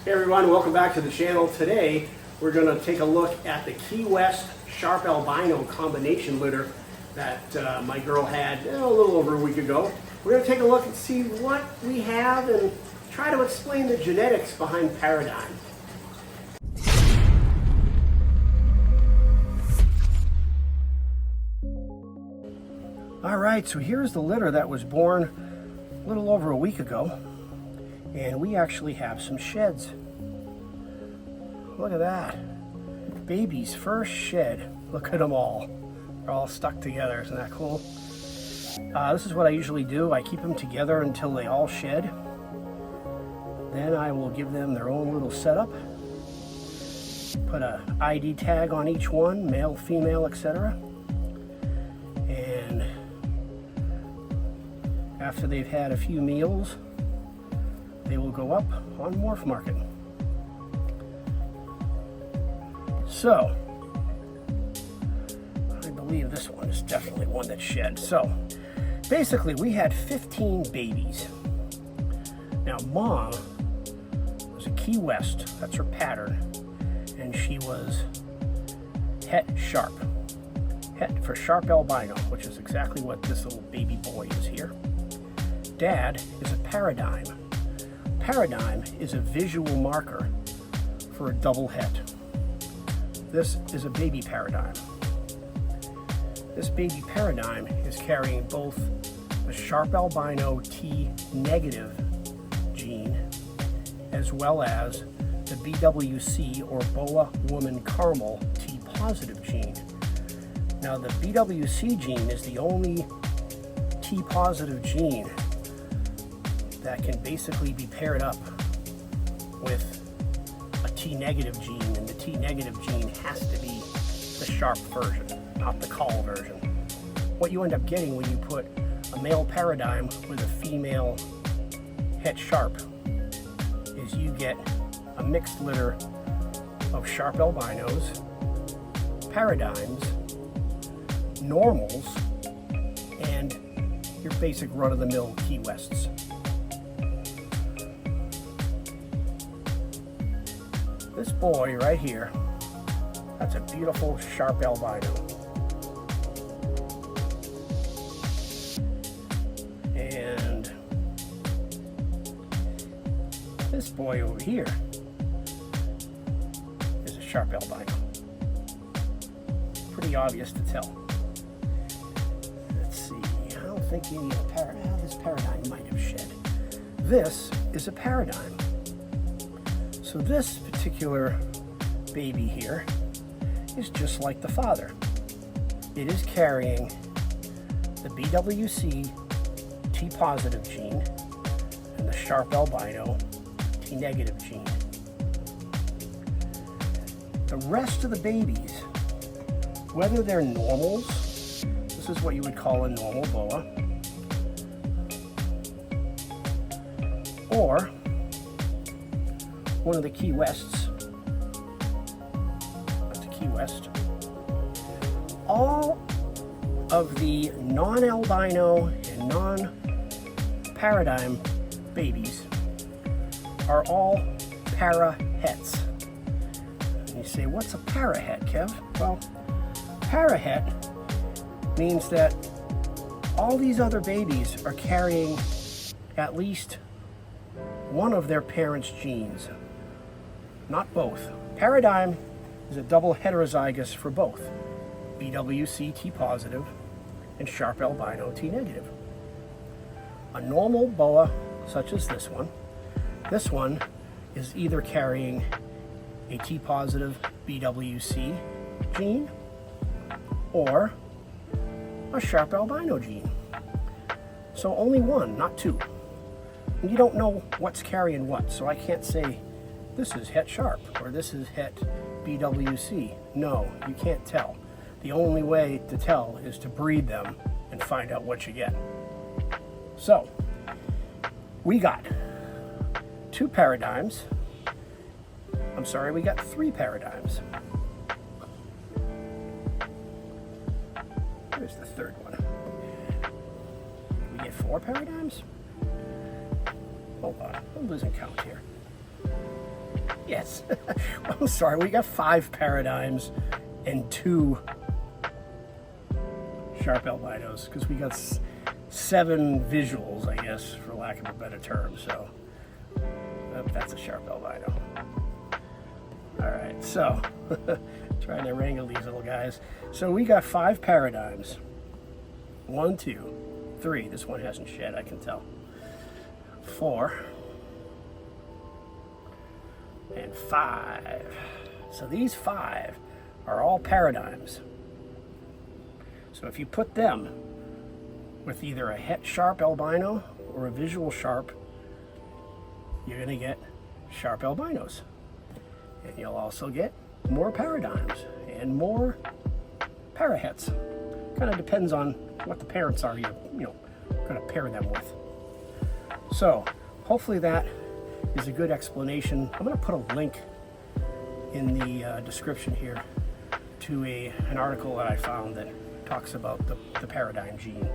Hey everyone, welcome back to the channel. Today we're going to take a look at the Keywest Sharp Albino combination litter that my girl had a little over a week ago. We're going to take a look and see what we have and try to explain the genetics behind Paradigm. Alright, so here's the litter that was born a little over a week ago. And we actually have some sheds. Look at that. Baby's first shed. Look at them all. They're all stuck together. Isn't that cool? This is what I usually do. I keep them together until they all shed. Then I will give them their own little setup. Put a ID tag on each one, male, female, etc. And after they've had a few meals, they will go up on Morph Market. So, I believe this one is definitely one that shed. So, basically we had 15 babies. Now Mom was a Keywest, that's her pattern, and she was Het Sharp. Het for Sharp Albino, which is exactly what this little baby boy is here. Dad is a Paradigm. Paradigm is a visual marker for a double het. This is a baby Paradigm. This baby Paradigm is carrying both the Sharp Albino T negative gene as well as the BWC or Boa Woman Caramel T positive gene. Now the BWC gene is the only T positive gene that can basically be paired up with a T negative gene, and the T negative gene has to be the sharp version, not the call version. What you end up getting when you put a male Paradigm with a female Het Sharp is you get a mixed litter of Sharp Albinos, Paradigms, Normals, and your basic run-of-the-mill Keywests. This boy right here, that's a beautiful Sharp Albino. And this boy over here is a Sharp Albino. Pretty obvious to tell. Let's see, I don't think you need a Paradigm. This Paradigm might have shed. This is a Paradigm. So this particular baby here is just like the father. It is carrying the BWC T positive gene and the Sharp Albino T negative gene. The rest of the babies, whether they're normals, this is what you would call a normal boa, or one of the Keywests, that's a Keywest, all of the non-albino and non-Paradigm babies are all para-hets. And you say, what's a para-het, Kev? Well, para-het means that all these other babies are carrying at least one of their parents' genes. Not both. Paradigm is a double heterozygous for both BWC T positive and Sharp Albino T negative. A normal boa, such as this one is either carrying a T positive BWC gene or a Sharp Albino gene. So only one, not two. And you don't know what's carrying what, so I can't say this is Het Sharp or this is Het BWC. No, you can't tell. The only way to tell is to breed them and find out what you get. So, we got two Paradigms. I'm sorry, we got three Paradigms. Where's the third one? Did we get four Paradigms? Hold on, I'm losing count here. Yes. I'm sorry, we got 5 paradigms and 2 sharp albinos, because we got 7 visuals, I guess, for lack of a better term. So that's a sharp albino. All right, so trying to wrangle these little guys. So we got 5 paradigms. 1, 2, 3. This one hasn't shed, I can tell. 4 and 5. So these 5 are all paradigms. So if you put them with either a het sharp albino or a visual sharp, you're going to get sharp albinos. And you'll also get more paradigms and more parahets. Kind of depends on what the parents are you're going to pair them with. So hopefully that is a good explanation. I'm going to put a link in the description here to an article that I found that talks about the paradigm gene.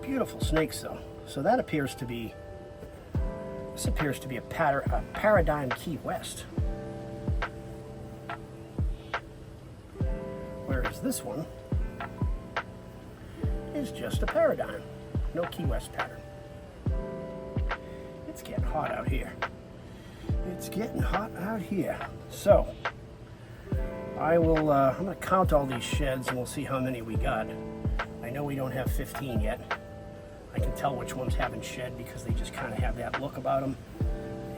Beautiful snakes though. So that appears to be, this appears to be a Paradigm Keywest. Whereas this one is just a Paradigm, no Keywest pattern. It's getting hot out here. It's getting hot out here. So I will, I'm going to count all these sheds and we'll see how many we got. I know we don't have 15 yet. I can tell which ones haven't shed because they just kind of have that look about them.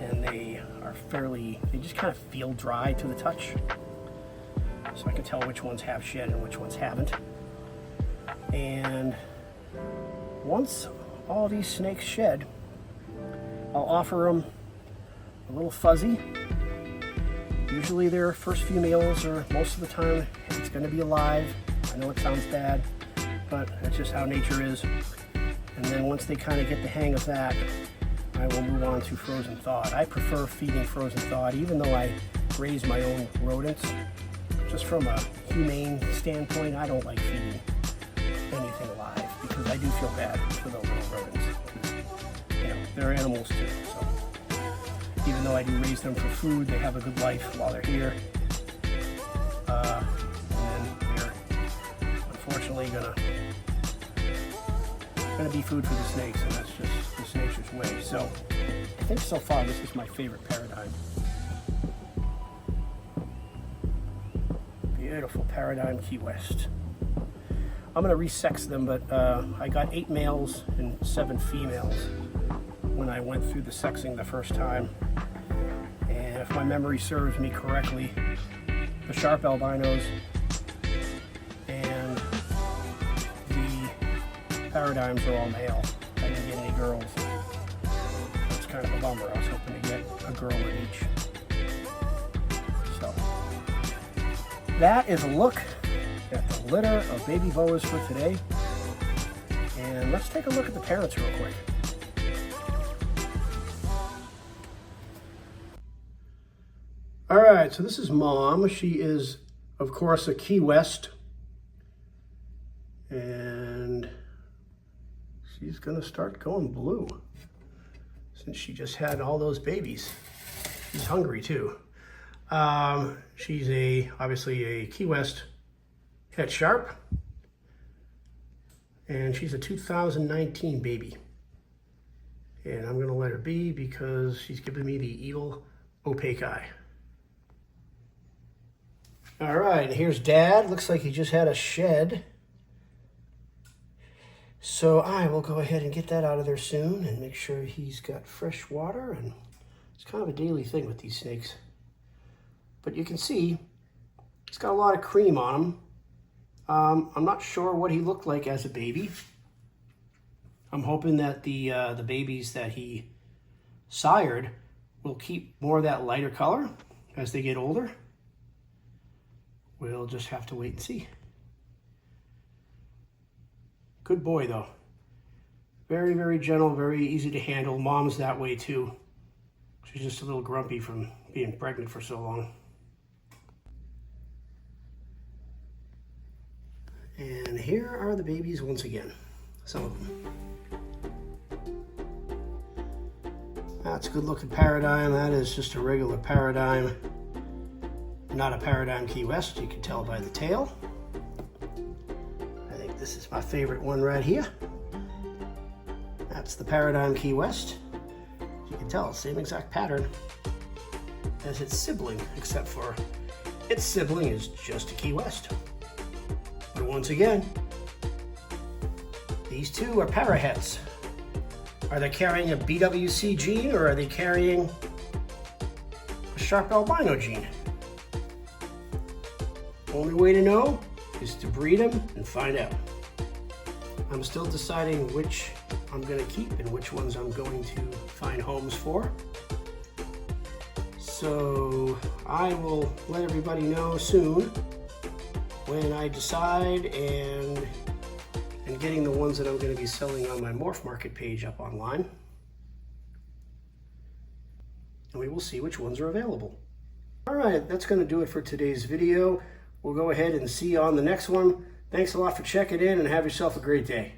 And they are fairly, they just kind of feel dry to the touch. So I can tell which ones have shed and which ones haven't. And once all these snakes shed, I'll offer them a little fuzzy. Usually their first females, or most of the time, it's going to be alive. I know it sounds bad, but that's just how nature is. And then once they kind of get the hang of that, I will move on to frozen thawed. I prefer feeding frozen thawed, even though I raise my own rodents. Just from a humane standpoint, I don't like feeding anything alive because I do feel bad for those little rodents. You know, they're animals too. So even though I do raise them for food, they have a good life while they're here. And then they're unfortunately gonna be food for the snakes, and that's just nature's way. So I think so far this is my favorite paradigm. Beautiful Paradigm Keywest. I'm going to resex them, but I got 8 males and 7 females when I went through the sexing the first time. And if my memory serves me correctly, the sharp albinos and the paradigms are all male. I didn't get any girls. It's kind of a bummer. I was hoping to get a girl in each. So that is a look at the litter of baby boas for today. And let's take a look at the parents real quick. All right, so this is Mom. She is, of course, a Keywest. And she's gonna start going blue since she just had all those babies. She's hungry too. She's obviously a Keywest het sharp, and she's a 2019 baby. And I'm gonna let her be because she's giving me the evil opaque eye. All right, here's Dad. Looks like he just had a shed. So I will go ahead and get that out of there soon and make sure he's got fresh water. And it's kind of a daily thing with these snakes. But you can see he's got a lot of cream on him. I'm not sure what he looked like as a baby. I'm hoping that the babies that he sired will keep more of that lighter color as they get older. We'll just have to wait and see. Good boy though. Very, very gentle, very easy to handle. Mom's that way too. She's just a little grumpy from being pregnant for so long. And here are the babies once again, some of them. That's a good looking Paradigm. That is just a regular Paradigm, not a Paradigm Keywest. You can tell by the tail. I think this is my favorite one right here. That's the Paradigm Keywest. You can tell, same exact pattern as its sibling, except for its sibling is just a Keywest. But once again, these two are paraheads. Are they carrying a BWC gene or are they carrying a sharp albino gene? Only way to know is to breed them and find out. I'm still deciding which I'm going to keep and which ones I'm going to find homes for. So I will let everybody know soon when I decide and getting the ones that I'm going to be selling on my Morph Market page up online. And we will see which ones are available. All right, that's going to do it for today's video. We'll go ahead and see you on the next one. Thanks a lot for checking in and have yourself a great day.